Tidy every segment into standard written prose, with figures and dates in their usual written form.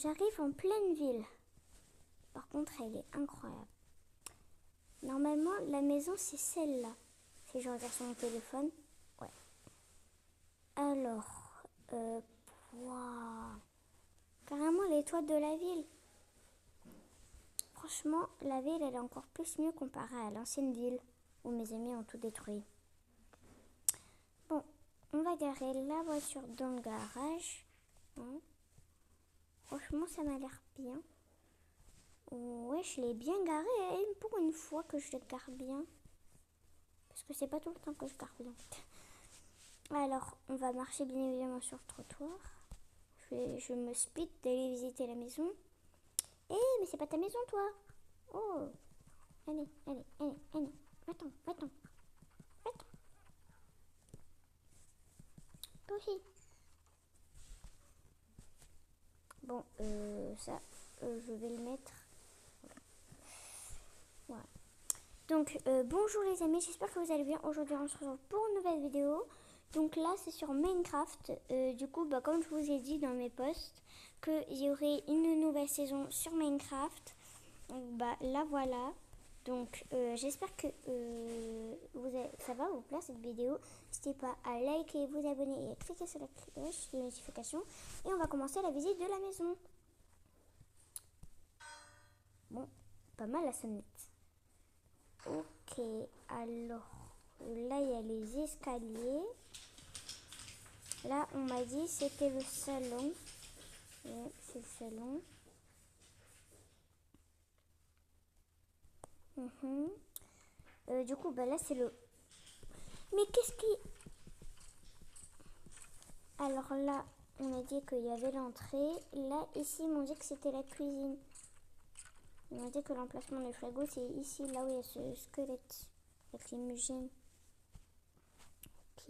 j'arrive en pleine ville. Par contre, elle est incroyable. Normalement, la maison, c'est celle-là. Si je regarde sur mon téléphone. Ouais. Alors, waouh. Carrément les toits de la ville. Franchement, la ville, elle est encore plus mieux comparée à l'ancienne ville où mes amis ont tout détruit. Bon, on va garer la voiture dans le garage. Hein. Franchement, ça m'a l'air bien. Ouais, je l'ai bien garé pour une fois que je le gare bien. Parce que c'est pas tout le temps que je gare bien. Alors, on va marcher bien évidemment sur le trottoir. Je me speed d'aller visiter la maison. Mais c'est pas ta maison, toi. Oh. Allez. Va-t'en. Toi aussi. Bon, ça, je vais le mettre. Voilà. Donc, bonjour les amis, j'espère que vous allez bien. Aujourd'hui, on se retrouve pour une nouvelle vidéo. Donc là, c'est sur Minecraft. Du coup, comme je vous ai dit dans mes posts, qu'il y aurait une nouvelle saison sur Minecraft. Donc, là, voilà. Donc, j'espère que ça va vous plaire cette vidéo. N'hésitez pas à liker, vous abonner et à cliquer sur la cloche de notification. Et on va commencer la visite de la maison. Bon, pas mal la sonnette. Ok, alors là, il y a les escaliers. Là, on m'a dit c'était le salon. Ouais, c'est le salon. Du coup, là, c'est le... Mais qu'est-ce qui... Alors là, on a dit qu'il y avait l'entrée. Là, ici, ils m'ont dit que c'était la cuisine. Ils m'ont dit que l'emplacement du frigo, c'est ici, là où il y a ce squelette avec les mugènes. Ok.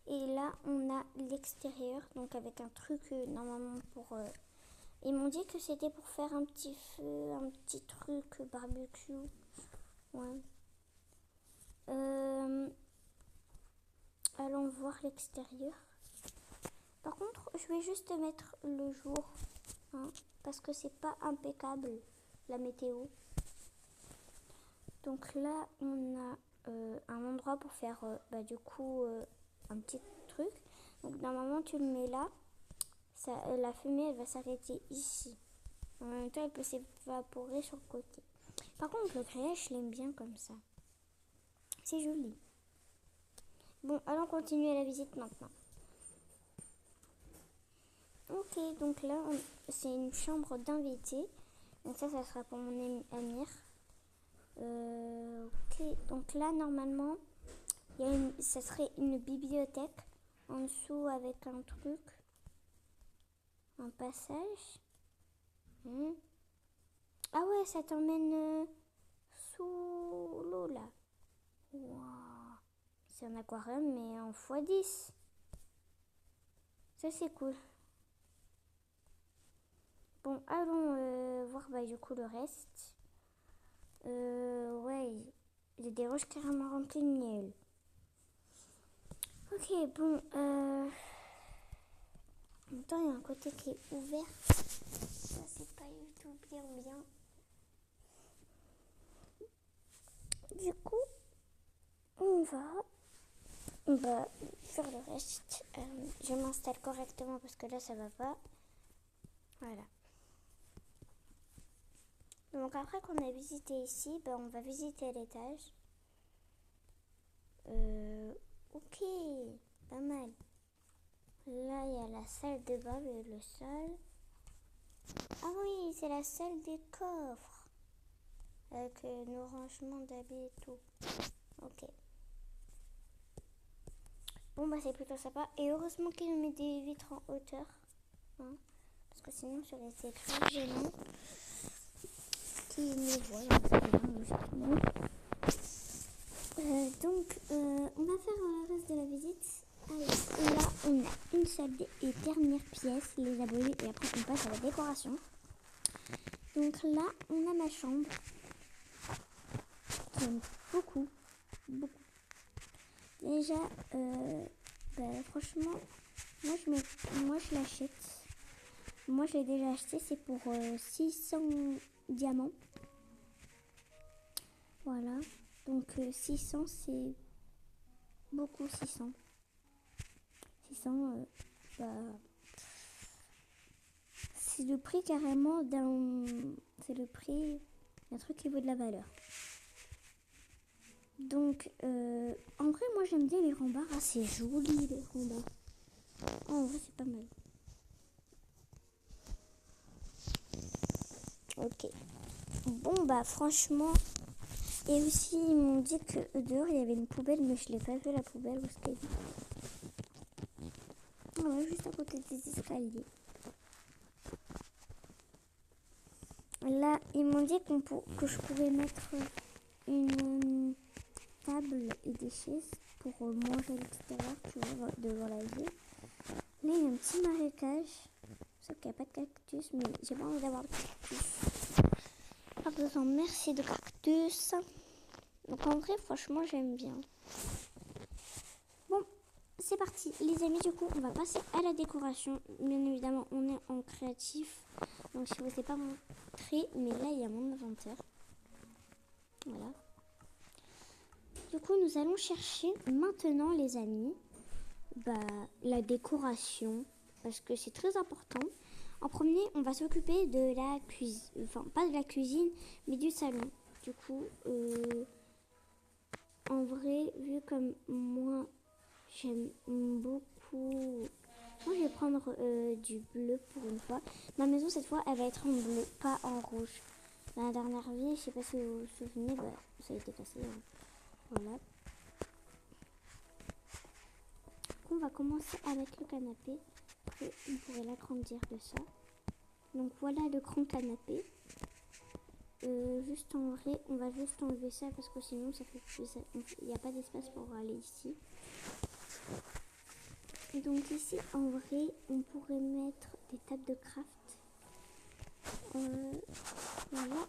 Et là, on a l'extérieur, donc avec un truc, normalement, pour... Ils m'ont dit que c'était pour faire un petit feu, un petit truc barbecue. Ouais. Allons voir l'extérieur. Par contre, je vais juste mettre le jour, hein, parce que c'est pas impeccable la météo. Donc là, on a un endroit pour faire du coup un petit truc. Donc normalement, tu le mets là. La fumée, elle va s'arrêter ici. En même temps, elle peut s'évaporer sur le côté. Par contre, le grillage, je l'aime bien comme ça. C'est joli. Bon, allons continuer la visite maintenant. Ok, donc là, c'est une chambre d'invité. Donc ça sera pour mon ami Amir. Ok, donc là, normalement, ça serait une bibliothèque en dessous avec un truc. Un passage. Ah ouais, ça t'emmène sous l'eau là. Wow. C'est un aquarium mais en x10. Ça c'est cool. Bon, allons voir du coup le reste. Ouais, il y a des roches carrément remplies de miel. Ok, bon. En même temps, il y a un côté qui est ouvert. Ça, c'est pas du tout bien. Du coup, on va faire le reste. Je m'installe correctement parce que là, ça va pas. Voilà. Donc après qu'on a visité ici, on va visiter l'étage. Ok, pas mal. Là, il y a la salle de bain et le sol. Ah oui, c'est la salle des coffres. Avec nos rangements d'habits et tout. Ok. Bon, c'est plutôt sympa. Et heureusement qu'il nous met des vitres en hauteur. Hein, parce que sinon, ça aurait été très gênant. Qui nous voit, logiquement. Donc, on va faire le reste de la visite. Alors, là, on a une seule et dernière pièce, les abonnés, et après, on passe à la décoration. Donc là, on a ma chambre. J'aime beaucoup. Déjà, franchement, moi je l'achète. Moi, je l'ai déjà acheté, c'est pour 600 diamants. Voilà. Donc 600, c'est beaucoup 600. 600, bah, c'est le prix carrément d'un... C'est le prix d'un truc qui vaut de la valeur. Donc, en vrai, moi, j'aime bien les rambards. Ah, c'est joli, les rambards. Oh, en vrai, c'est pas mal. Ok. Bon, bah, franchement... Et aussi, ils m'ont dit que dehors, il y avait une poubelle, mais je l'ai pas vu, la poubelle, où est-ce qu'elle est. Ah ouais, juste à côté des escaliers. Là, ils m'ont dit que je pouvais mettre une table et des chaises pour manger à l'extérieur, tu vois, devant la ville. Là, il y a un petit marécage. Sauf qu'il n'y a pas de cactus, mais j'ai pas envie d'avoir de cactus. Pas besoin, merci de cactus. Donc en vrai, franchement, j'aime bien. Bon, c'est parti. Les amis, du coup, on va passer à la décoration. Bien évidemment, on est en créatif. Donc je ne vous ai pas montré, mais là, il y a mon inventaire. Voilà. Du coup, nous allons chercher maintenant, les amis, la décoration. Parce que c'est très important. En premier, on va s'occuper de la cuisine. Enfin, pas de la cuisine, mais du salon. Du coup, en vrai, vu comme moi, j'aime beaucoup... Moi, je vais prendre du bleu pour une fois. Ma maison, cette fois, elle va être en bleu, pas en rouge. Dans la dernière vie, je sais pas si vous vous souvenez, ça a été cassé. Hein. Voilà. Donc, on va commencer avec le canapé. Après, on pourrait l'agrandir de ça. Donc, voilà le grand canapé. Juste en vrai, on va juste enlever ça parce que sinon, ça fait il n'y a pas d'espace pour aller ici. Donc ici, en vrai, on pourrait mettre des tables de craft. Voilà.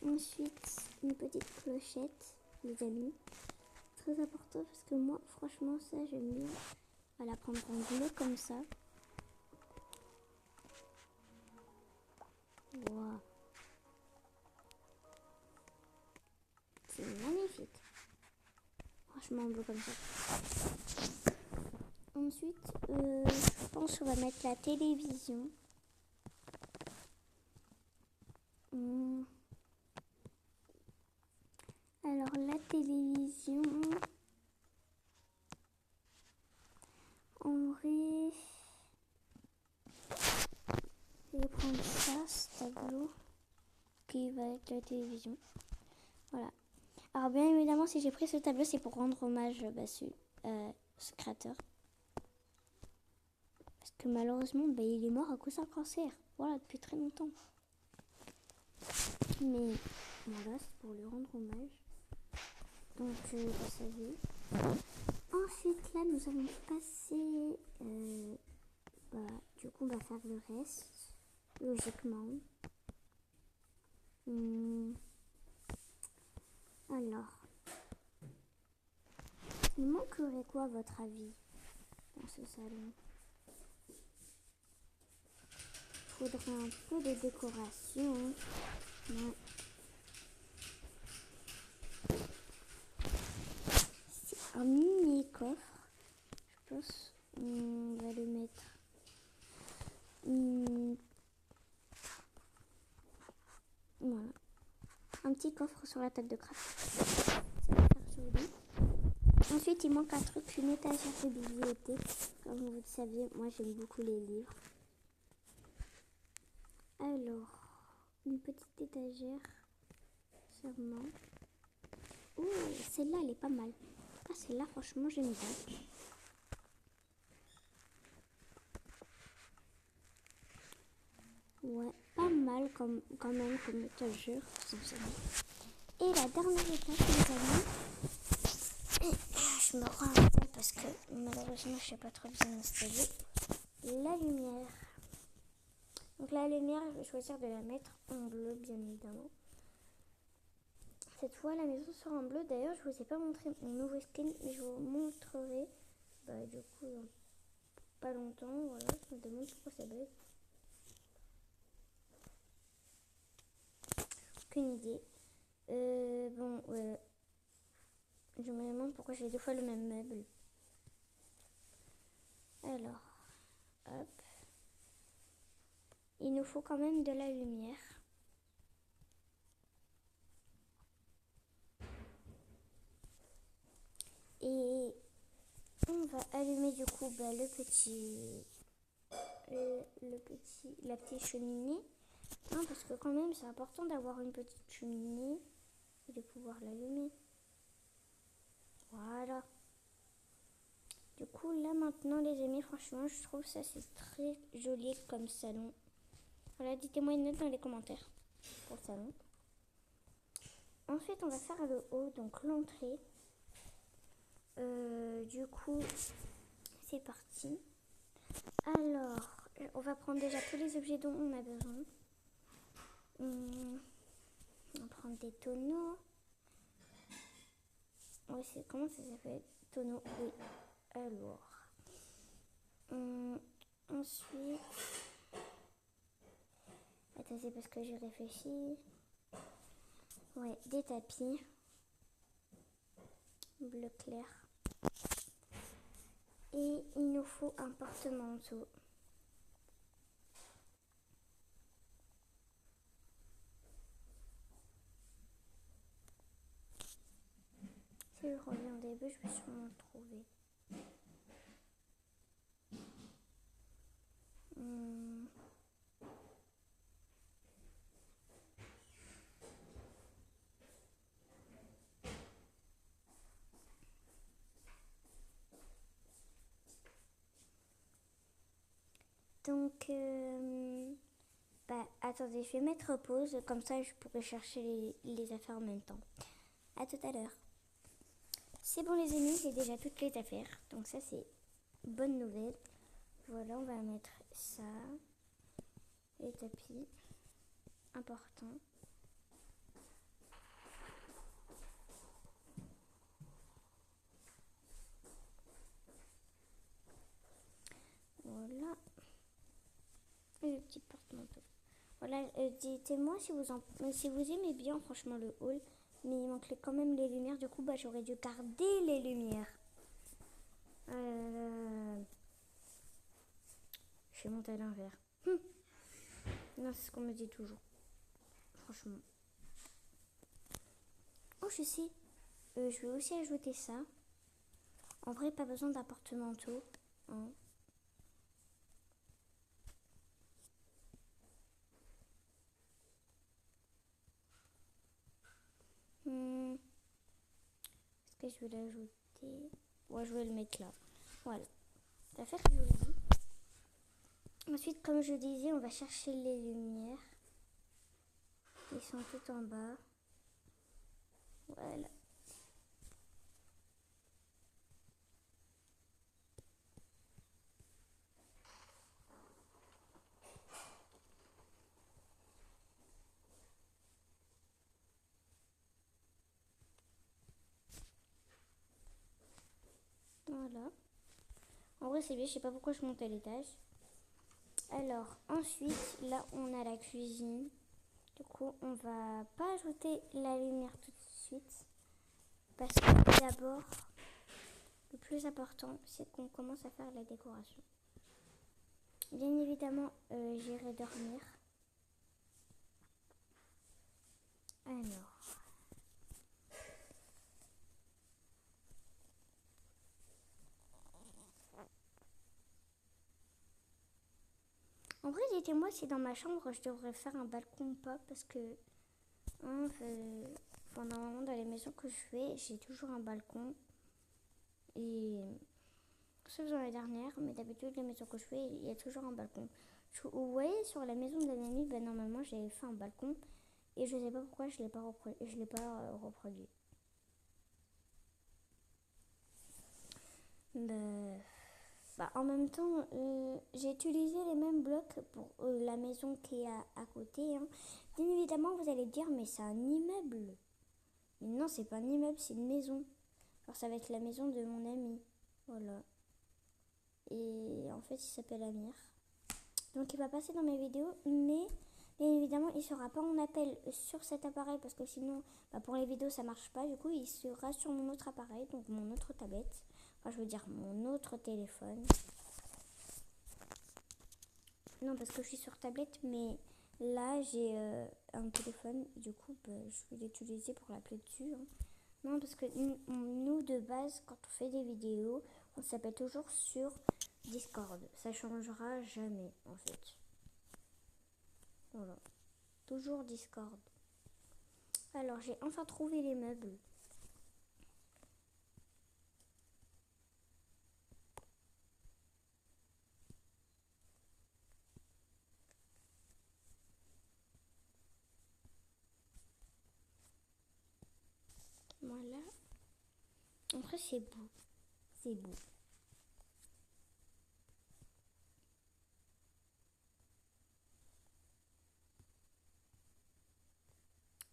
Ensuite, une petite clochette, les amis. Très important parce que moi, franchement, ça, j'aime bien. On va la prendre en bleu comme ça. Wow. C'est magnifique. Franchement, en bleu comme ça. Ensuite, je pense qu'on va mettre la télévision. Alors, la télévision... En vrai, je vais prendre ça, ce tableau, qui va être la télévision. Voilà. Alors bien évidemment, si j'ai pris ce tableau, c'est pour rendre hommage ce créateur. Parce que malheureusement, il est mort à cause d'un cancer. Voilà, depuis très longtemps. Mais voilà, c'est pour lui rendre hommage. Donc, vous savez. Ensuite, là, nous allons passer... du coup, on va faire le reste, logiquement. Alors, il manquerait quoi à votre avis dans ce salon? Il faudrait un peu de décoration. Ouais. C'est un mini coffre. Je pense qu'on va le mettre. Voilà. Un petit coffre sur la table de craft. Ça va faire joli. Ensuite, il manque un truc, une étagère de bibliothèque. Comme vous le savez, moi j'aime beaucoup les livres. Alors, une petite étagère, sûrement. Oh, celle-là, elle est pas mal. Ah, celle-là, franchement, j'aime bien. Ouais, pas mal quand même comme étagère, sincèrement. Et la dernière étape, les amis, je me rends à tête parce que malheureusement, je sais pas trop bien installer. La lumière. Donc la lumière, je vais choisir de la mettre en bleu, bien évidemment. Cette fois, la maison sera en bleu. D'ailleurs, je vous ai pas montré mon nouveau skin, mais je vous montrerai. Du coup, pas longtemps. Voilà, je me demande pourquoi ça baisse. Aucune idée. Bon, je me demande pourquoi j'ai 2 fois le même meuble. Alors, hop. Il nous faut quand même de la lumière. Et on va allumer du coup la petite cheminée. Non, parce que quand même c'est important d'avoir une petite cheminée et de pouvoir l'allumer. Voilà. Du coup là maintenant les amis, franchement je trouve ça c'est très joli comme salon. Voilà, dites-moi une note dans les commentaires pour le salon. Ensuite on va faire le haut, donc l'entrée. Du coup c'est parti. Alors on va prendre déjà tous les objets dont on a besoin. On va prendre des tonneaux. Ouais, comment ça s'appelle? Tonneaux, oui. Alors. Ensuite. Attends, c'est parce que j'ai réfléchi. Ouais, des tapis. Bleu clair. Et il nous faut un porte-manteau. Si je reviens au début, je vais sûrement le trouver. Donc, attendez, je vais mettre pause, comme ça je pourrai chercher les affaires en même temps. À tout à l'heure. C'est bon les amis, j'ai déjà toutes les affaires, donc ça c'est bonne nouvelle. Voilà, on va mettre ça, les tapis, important. Voilà. Et le petit porte-manteau. Voilà, dites-moi si vous aimez bien franchement le haul, mais il manquait quand même les lumières, du coup j'aurais dû garder les lumières. Je vais monter à l'envers. Non, c'est ce qu'on me dit toujours. Franchement. Oh, je sais. Je vais aussi ajouter ça. En vrai, pas besoin d'un porte-manteau. Hein. Est-ce que je vais l'ajouter? Ouais, je vais le mettre là. Voilà. Ça va faire joli. Ensuite, comme je disais, on va chercher les lumières. Ils sont tout en bas. Voilà. Voilà. En vrai, c'est bien. Je sais pas pourquoi je monte à l'étage. Alors, ensuite, là, on a la cuisine. Du coup, on va pas ajouter la lumière tout de suite. Parce que d'abord, le plus important, c'est qu'on commence à faire la décoration. Bien évidemment, j'irai dormir. Alors. En vrai, dites-moi si dans ma chambre, je devrais faire un balcon ou pas. Parce que normalement, dans les maisons que je fais, j'ai toujours un balcon. Et sauf dans la dernière, mais d'habitude, les maisons que je fais, il y a toujours un balcon. Vous voyez, sur la maison de l'ami, normalement, j'avais fait un balcon. Et je sais pas pourquoi je l'ai pas reproduit. En même temps, j'ai utilisé les mêmes blocs pour la maison qui est à côté. Hein. Bien évidemment, vous allez dire, mais c'est un immeuble. Mais non, c'est pas un immeuble, c'est une maison. Alors ça va être la maison de mon ami. Voilà. Et en fait, il s'appelle Amir. Donc il va passer dans mes vidéos, mais bien évidemment, il ne sera pas en appel sur cet appareil parce que sinon, pour les vidéos, ça marche pas. Du coup, il sera sur mon autre appareil, donc mon autre tablette. Enfin, je veux dire mon autre téléphone. Non, parce que je suis sur tablette, mais là, j'ai un téléphone. Du coup, je vais l'utiliser pour l'appeler dessus. Hein. Non, parce que nous, de base, quand on fait des vidéos, on s'appelle toujours sur Discord. Ça changera jamais, en fait. Voilà. Toujours Discord. Alors, j'ai enfin trouvé les meubles. Voilà. Après, c'est beau. C'est beau.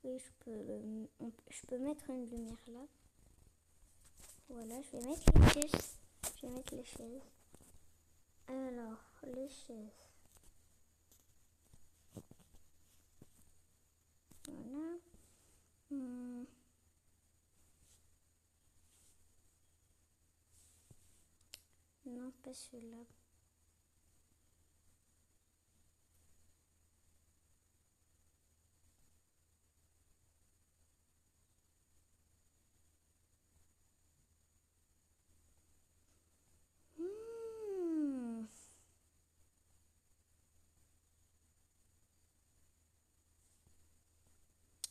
Oui, je peux mettre une lumière là. Voilà, je vais mettre les chaises. Je vais mettre les chaises. Alors, les chaises. Voilà. Non, pas celui-là.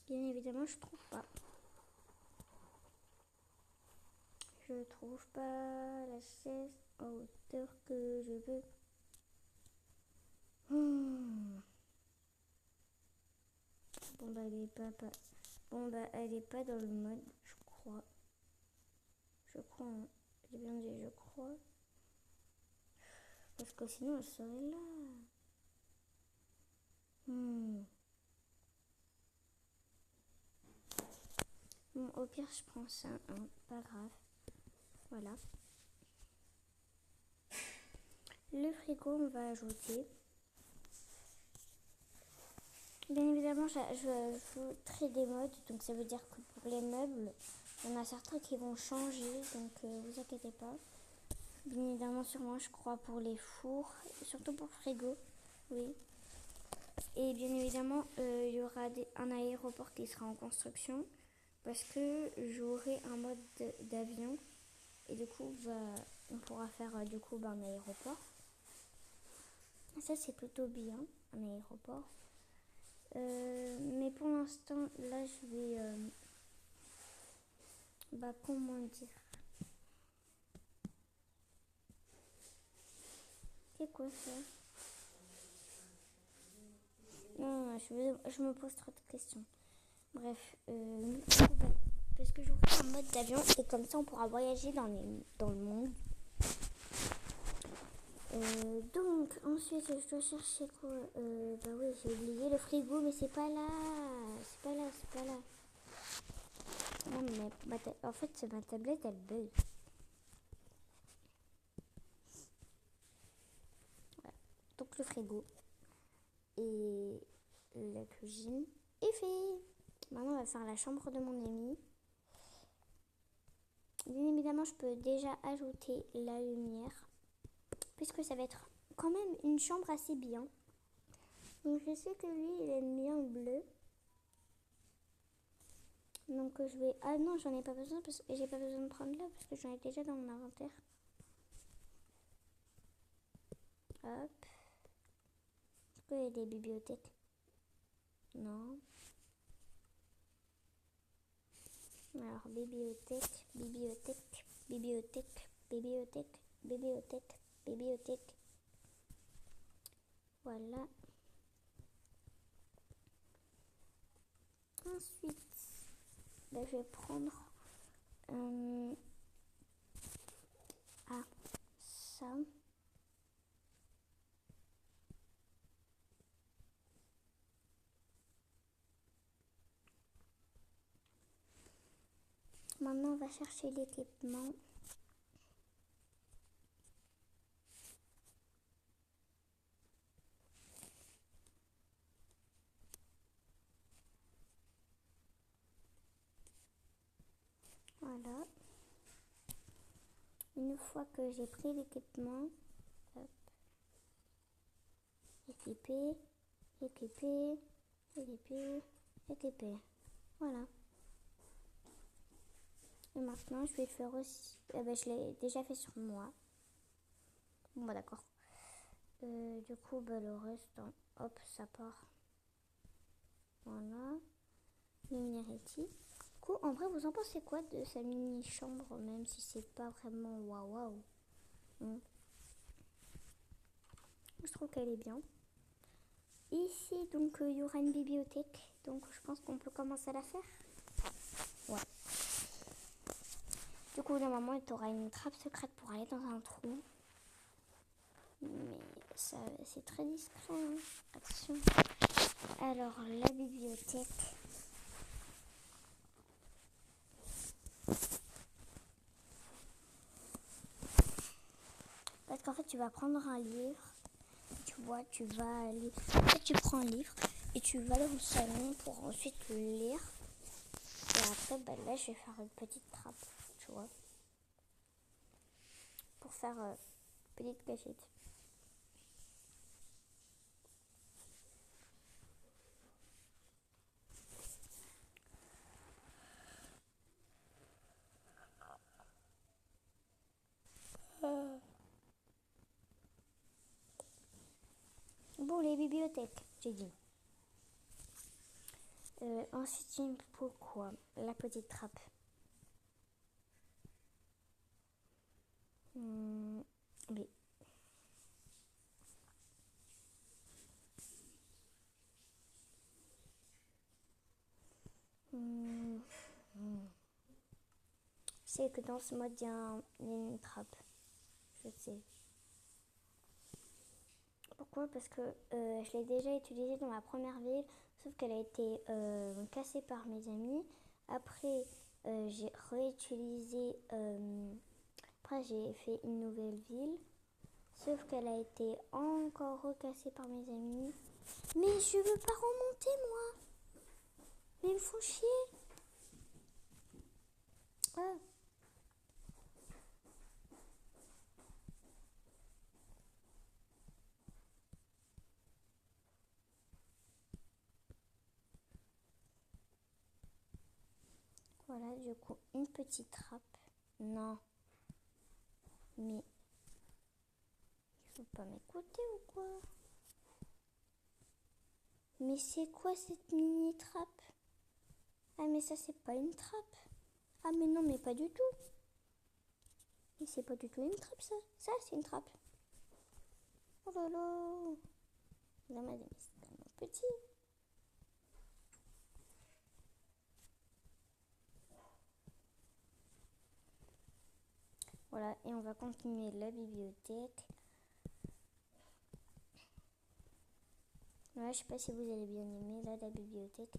Bien évidemment, je trouve pas. Je trouve pas la chaise à hauteur que je veux. Bon bah elle est pas dans le mode, je crois. Je crois, hein. J'ai bien dit je crois. Parce que sinon elle serait là. Bon, au pire je prends ça, hein. Pas grave. Voilà. Le frigo on va ajouter. Bien évidemment, j'ajouterai des modes, donc ça veut dire que pour les meubles, il y en a certains qui vont changer, donc vous inquiétez pas. Bien évidemment, sûrement, je crois, pour les fours, surtout pour le frigo, oui. Et bien évidemment, il y aura un aéroport qui sera en construction, parce que j'aurai un mode d'avion, et du coup, on pourra faire du coup un aéroport. Ça, c'est plutôt bien, un aéroport. Mais pour l'instant, là, je vais... comment dire? C'est quoi ça? Non, je me pose trop de questions. Bref, parce que j'aurai un mode d'avion et comme ça, on pourra voyager dans le monde. Donc, ensuite, je dois chercher quoi? Oui, j'ai oublié le frigo, mais c'est pas là. C'est pas là. Non, mais en fait, ma tablette, elle bug. Voilà. Donc, le frigo et la cuisine est fait. Maintenant, on va faire la chambre de mon ami. Bien évidemment, je peux déjà ajouter la lumière, puisque ça va être quand même une chambre assez bien. Donc, je sais que lui, il aime bien le bleu. Donc je vais... Ah non, j'en ai pas besoin parce que j'ai pas besoin de prendre là parce que j'en ai déjà dans mon inventaire. Hop. Est-ce qu'il y a des bibliothèques? Non. Alors bibliothèque, bibliothèque, bibliothèque, bibliothèque, bibliothèque, bibliothèque. Voilà. Ensuite, je vais prendre ça. Maintenant, on va chercher l'équipement. Voilà. Une fois que j'ai pris l'équipement, hop, équipé, équipé, équipé, équipé. Voilà. Et maintenant, je vais le faire aussi. Je l'ai déjà fait sur moi. Bon, bah d'accord. Du coup, le reste, hop, ça part. Voilà. Luminosity. Du coup, en vrai, vous en pensez quoi de sa mini-chambre, même si c'est pas vraiment waouh waouh. Je trouve qu'elle est bien. Ici, donc, il y aura une bibliothèque. Donc, je pense qu'on peut commencer à la faire. Ouais. Du coup, normalement, tu auras une trappe secrète pour aller dans un trou. Mais ça, c'est très discret. Hein. Attention. Alors, la bibliothèque. Parce qu'en fait, tu vas prendre un livre. Tu vois, tu vas aller... En fait, tu prends un livre et tu vas dans le salon pour ensuite le lire. Et après, là, je vais faire une petite trappe, tu vois. Pour faire petite cachette. Bon, les bibliothèques, j'ai dit. Ensuite, il me faut quoi? La petite trappe. Oui. C'est que dans ce mode, il y a une trappe. Je sais. Pourquoi? Parce que je l'ai déjà utilisée dans ma première ville, sauf qu'elle a été cassée par mes amis. Après, j'ai réutilisé. Après, j'ai fait une nouvelle ville, sauf qu'elle a été encore recassée par mes amis. Mais je veux pas remonter, moi. Mais ils me font chier. Ah. Voilà, du coup, une petite trappe. Non. Mais il faut pas m'écouter ou quoi? Mais c'est quoi cette mini trappe? Ah mais ça c'est pas une trappe. Ah mais non mais pas du tout. Mais c'est pas du tout une trappe ça. Ça c'est une trappe. Oh là là. Non mais c'est tellement petit. Voilà, et on va continuer la bibliothèque. Ouais, je sais pas si vous allez bien aimer là la bibliothèque.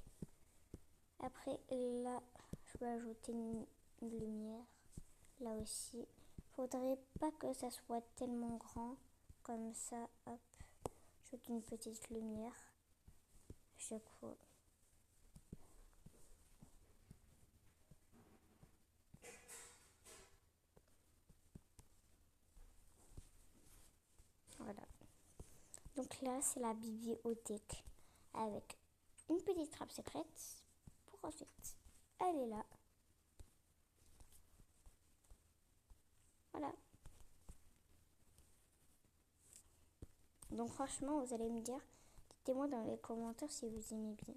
Après là, je vais ajouter une lumière. Là aussi. Faudrait pas que ça soit tellement grand. Comme ça, hop. J'ajoute une petite lumière. Chaque fois. Voilà. Donc là, c'est la bibliothèque avec une petite trappe secrète pour ensuite aller là. Voilà. Donc franchement, vous allez me dire, dites-moi dans les commentaires si vous aimez bien.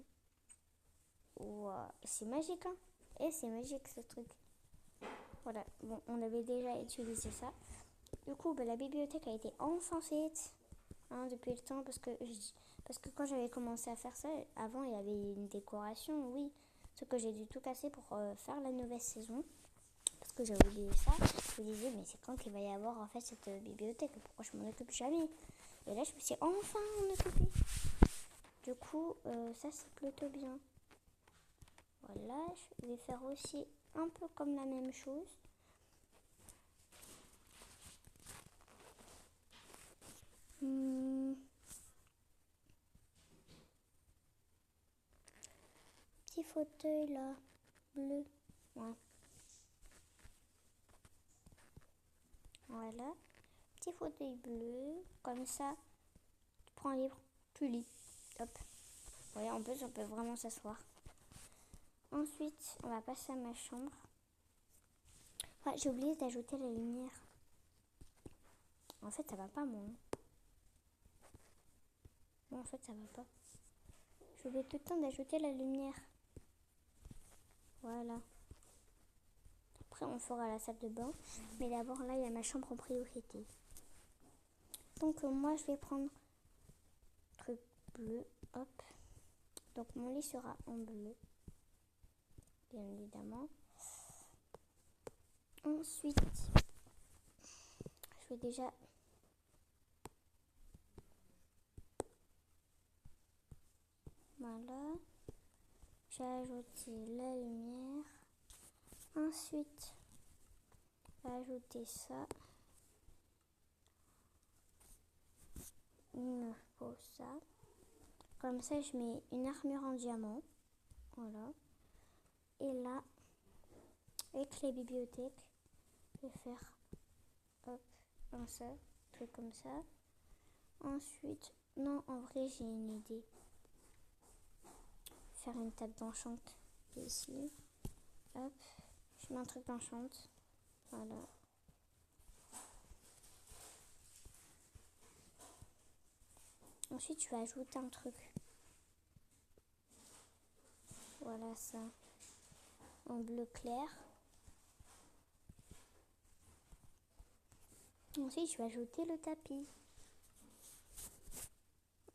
Wow, c'est magique, hein? Et c'est magique ce truc. Voilà, bon, on avait déjà utilisé ça. Du coup, la bibliothèque a été enfin faite depuis le temps parce que quand j'avais commencé à faire ça, avant il y avait une décoration, oui. Ce que j'ai dû tout casser pour faire la nouvelle saison. Parce que j'avais oublié ça. Je me disais, mais c'est quand qu'il va y avoir en fait cette bibliothèque? Pourquoi je m'en occupe jamais? Et là, je me suis enfin en occupée. Du coup, ça c'est plutôt bien. Voilà, je vais faire aussi un peu comme la même chose. Petit fauteuil là, bleu. Ouais. Voilà. Petit fauteuil bleu. Comme ça, tu prends un livre, tu lis. Hop. Vous voyez, en plus, on peut vraiment s'asseoir. Ensuite, on va passer à ma chambre. Ouais, j'ai oublié d'ajouter la lumière. En fait, ça va pas, moi. Bon, en fait, ça va pas. J'oublie tout le temps d'ajouter la lumière. Voilà. Après, on fera la salle de bain. Mais d'abord, là, il y a ma chambre en priorité. Donc, moi, je vais prendre truc bleu. Hop. Donc, mon lit sera en bleu. Bien évidemment. Ensuite, je vais déjà... Voilà. J'ai ajouté la lumière. Ensuite, je vais ajouter ça. Il me faut ça. Comme ça, je mets une armure en diamant. Voilà. Et là, avec les bibliothèques, je vais faire hop, comme ça, truc comme ça. Ensuite, non, en vrai, j'ai une idée. Faire une table d'enchante ici. Hop, je mets un truc d'enchante. Voilà. Ensuite, je vais ajouter un truc. Voilà ça. En bleu clair. Ensuite, je vais ajouter le tapis.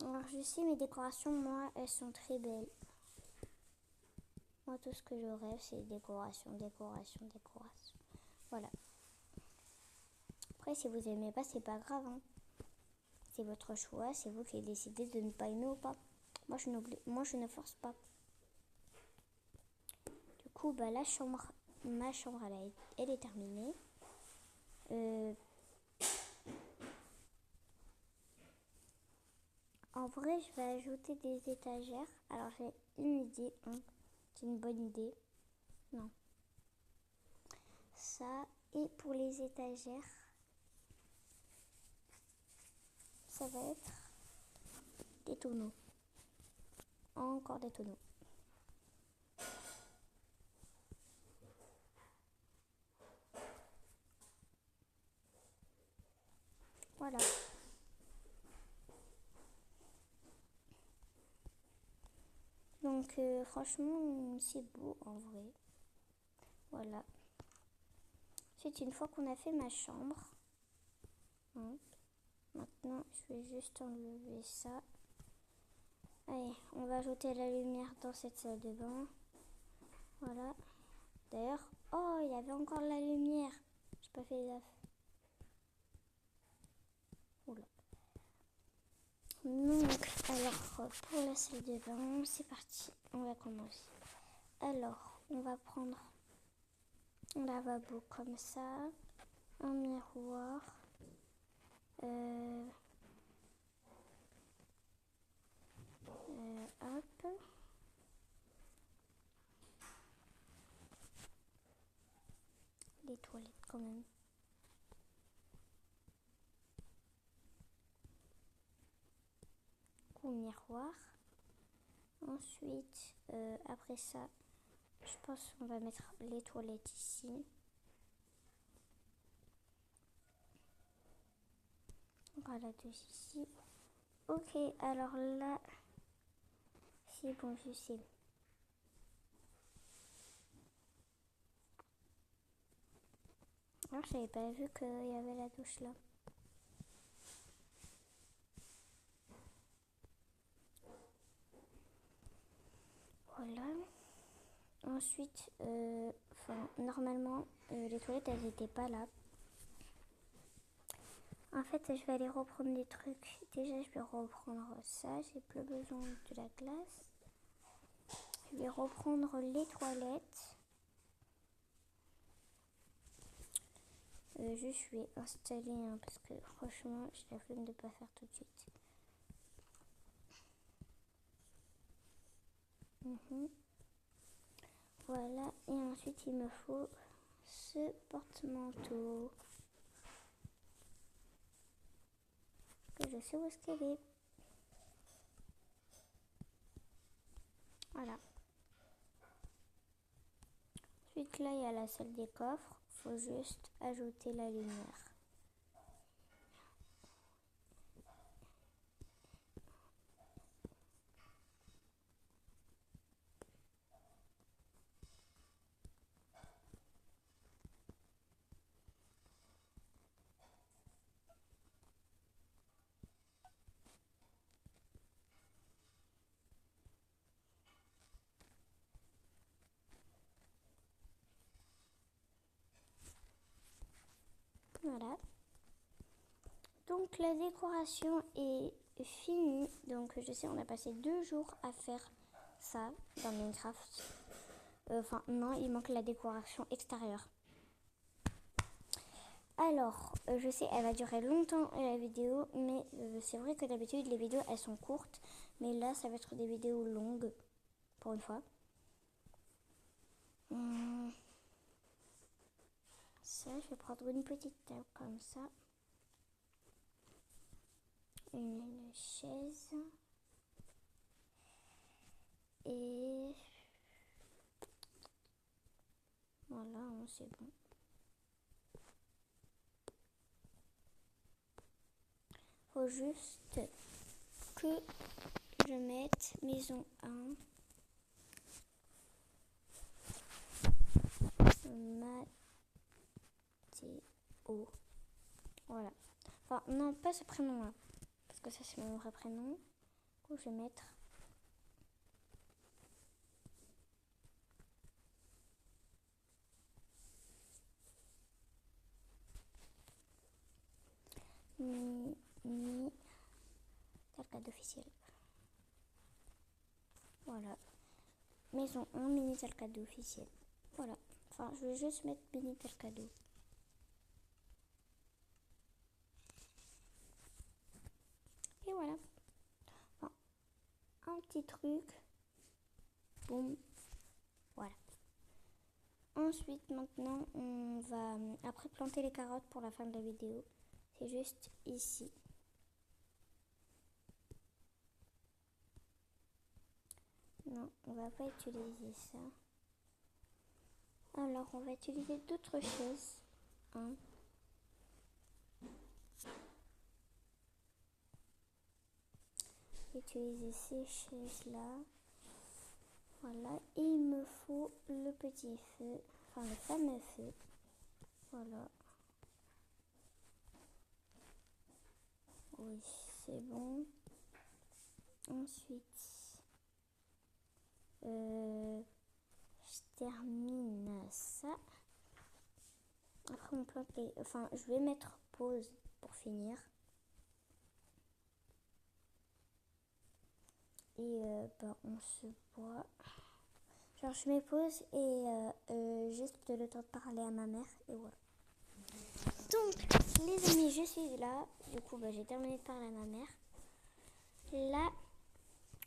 Alors, je sais, mes décorations, moi, elles sont très belles. Moi, tout ce que je rêve, c'est décoration, décoration, décoration. Voilà. Après, si vous aimez pas, c'est pas grave. Hein. C'est votre choix, c'est vous qui décidez de ne pas aimer ou pas. Moi, je ne force pas. Du coup, bah, ma chambre, elle est terminée. En vrai, je vais ajouter des étagères. Alors, j'ai une idée. C'est une bonne idée. Non. Ça. Et pour les étagères, ça va être des tonneaux. Encore des tonneaux. Voilà. Donc, franchement, c'est beau en vrai. Voilà. C'est une fois qu'on a fait ma chambre. Maintenant, je vais juste enlever ça. Allez, on va ajouter la lumière dans cette salle de bain. Voilà. D'ailleurs, oh, il y avait encore la lumière. J'ai pas fait gaffe. Oula. Donc, alors, pour la salle de bain, c'est parti. On va commencer. Alors, on va prendre un lavabo comme ça, un miroir, hop. Les toilettes quand même. Au miroir. Ensuite, après ça, je pense qu'on va mettre les toilettes ici. Voilà, deux ici. Ok, alors là, c'est bon, je sais. Alors, j'avais pas vu qu'il y avait la douche là. Voilà. Ensuite, normalement, les toilettes, elles n'étaient pas là. En fait, je vais aller reprendre des trucs. Déjà, je vais reprendre ça. J'ai plus besoin de la glace. Je vais reprendre les toilettes. Juste, je vais installer parce que franchement, j'ai la flemme de ne pas faire tout de suite. Voilà, et ensuite il me faut ce porte-manteau. sais où est-ce qu'elle est. Voilà. Ensuite, là, il y a la salle des coffres. Faut juste ajouter la lumière. Voilà. Donc la décoration est finie. Donc je sais, on a passé 2 jours à faire ça dans Minecraft. Enfin non, il manque la décoration extérieure. Alors, je sais, elle va durer longtemps la vidéo, mais c'est vrai que d'habitude les vidéos elles sont courtes. Mais là, ça va être des vidéos longues, pour une fois. Ça, je vais prendre une petite table comme ça. Une chaise. Et voilà, c'est bon. Faut juste que je mette maison 1. Mathéo. Voilà. Enfin, non, pas ce prénom-là. Parce que ça, c'est mon vrai prénom. Du coup, je vais mettre Mini Talcade officiel. Voilà. Maison 1, Mini Talcade officiel. Voilà. Enfin, je vais juste mettre Mini Talcade. Et voilà. Enfin, un petit truc. Boum. Voilà. Ensuite, maintenant, on va après planter les carottes pour la fin de la vidéo. C'est juste ici. Non, on va pas utiliser ça. Alors, on va utiliser d'autres choses. Hein. Utiliser ces chaises-là. Voilà. Et il me faut le petit feu. Enfin, le fameux feu. Voilà. Oui, c'est bon. Ensuite, je termine ça. Après, on plante les... Enfin, je vais mettre pause pour finir. Et on se voit. Genre, je mets pause et juste le temps de parler à ma mère. Et voilà. Donc, les amis, je suis là. Du coup, j'ai terminé de parler à ma mère. Là,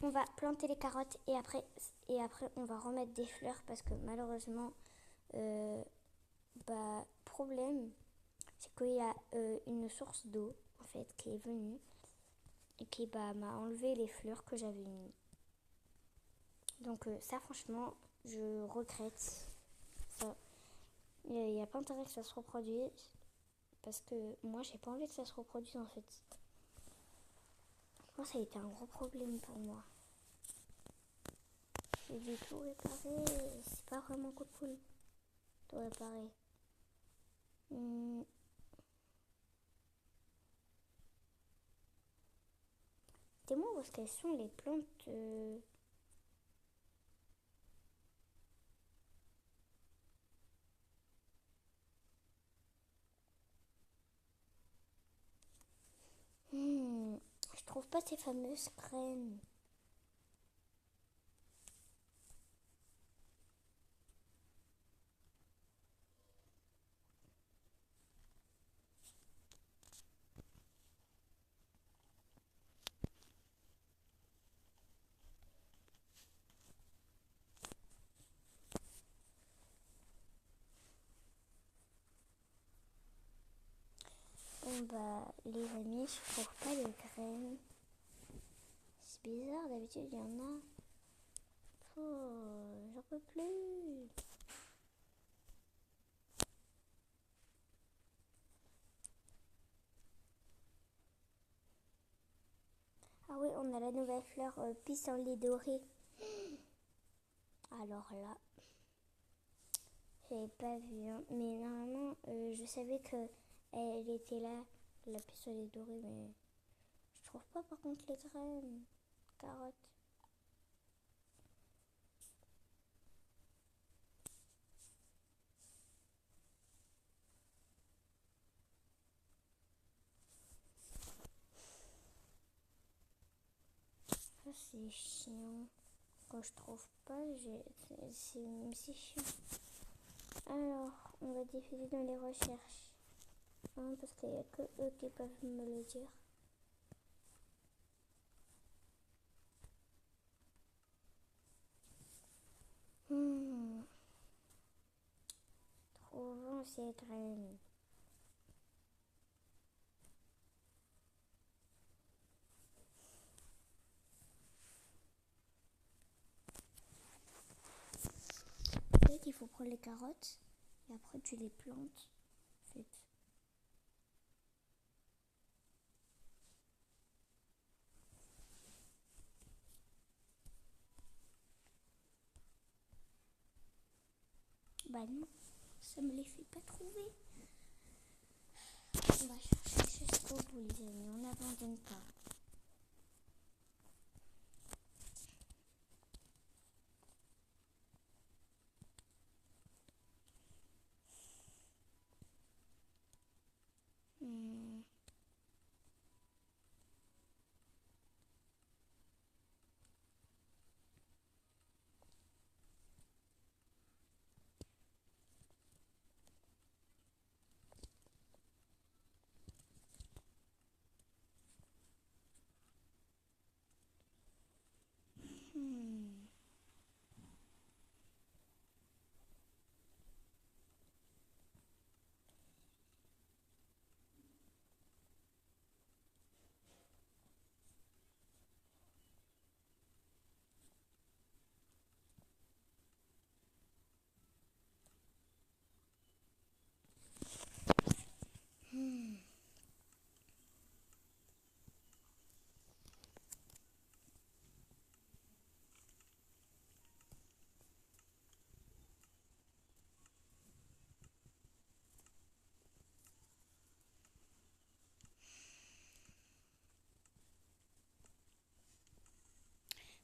on va planter les carottes et après on va remettre des fleurs parce que malheureusement, problème, c'est qu'il y a une source d'eau en fait qui est venue et qui m'a enlevé les fleurs que j'avais mis. Donc ça, franchement, je regrette ça. Il n'y a pas intérêt que ça se reproduise parce que moi, j'ai pas envie que ça se reproduise en fait. Moi, ça a été un gros problème pour moi. J'ai dû tout réparer. C'est pas vraiment cool de réparer. Dis-moi où est-ce qu'elles sont les plantes Je trouve pas ces fameuses graines. Bon bah les amis, je trouve pas les graines. C'est bizarre, d'habitude il y en a. Oh, j'en peux plus. Ah oui, on a la nouvelle fleur pissenlit doré. Alors là, j'avais pas vu, hein. Mais normalement, je savais que elle était là, la pissenlit dorée, mais je trouve pas par contre les graines. Carottes. Ça c'est chiant. Quand je trouve pas, c'est chiant. Alors, on va diffuser dans les recherches. Hein, parce qu'il n'y a que eux qui peuvent me le dire. Trouvons ces graines. Peut-être qu'il faut prendre les carottes et après tu les plantes. En fait. Bah non, ça me les fait pas trouver. On va chercher jusqu'au bout les amis, on n'abandonne pas.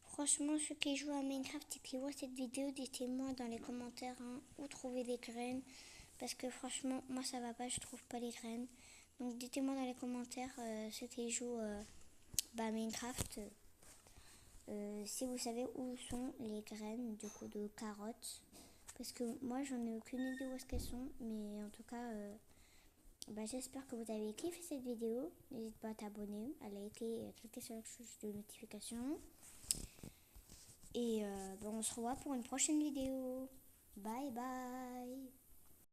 Franchement, ceux qui jouent à Minecraft et qui voient cette vidéo, dites-moi dans les commentaires où trouver les graines. Parce que franchement, moi ça va pas, je trouve pas les graines. Donc dites-moi dans les commentaires ceux qui jouent à Minecraft. Si vous savez où sont les graines du coup de carottes. Parce que moi j'en ai aucune idée où est-ce qu'elles sont. Mais en tout cas, j'espère que vous avez kiffé cette vidéo. N'hésite pas à t'abonner, à liker et à cliquer sur la cloche de notification. Et on se revoit pour une prochaine vidéo. Bye bye.